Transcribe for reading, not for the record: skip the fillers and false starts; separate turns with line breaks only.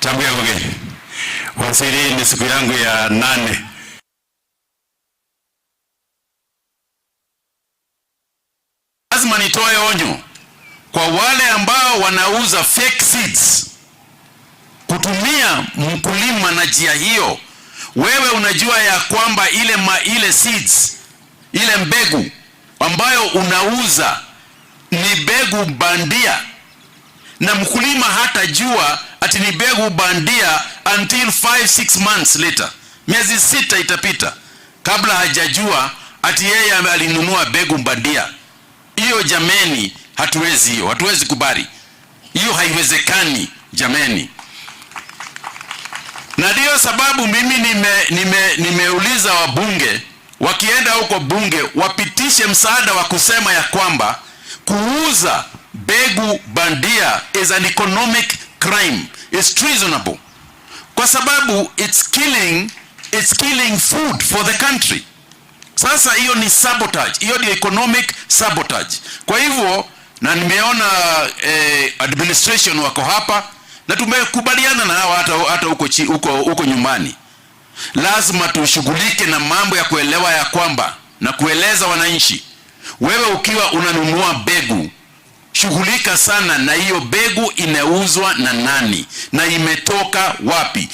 Jambo yako gani? Waziri, ni siku yangu ya 8. Lazima nitoe onyo kwa wale ambao wanauza fake seeds. Kutumia mkulima na njia hiyo, wewe unajua ya kwamba ile seeds, ile mbegu ambayo unauza ni mbegu bandia, na mkulima hatajua ati ni mbegu bandia until 5-6 months later. Miezi 6 itapita kabla hajajua ati yeye alinunua mbegu bandia. Hiyo jameni, hatuwezi kubali. Hiyo haiwezekani jameni. Na ndio sababu mimi nimeuliza wabunge, wakienda huko bunge wapitishe msaada wa kusema ya kwamba kuuza mbegu bandia is an economic crime, is treasonable, kwa sababu it's killing food for the country. Sasa hiyo ni sabotage, hiyo ni economic sabotage. Kwa hivyo, na nimeona administration wako hapa na tumekubaliana na hawa hata huko nyumbani. Lazima tushughulike na mambo ya kuelewa ya kwamba, na kueleza wananchi, wewe ukiwa unanunua mbegu, shughulika sana na hiyo mbegu inauzwa na nani na imetoka wapi.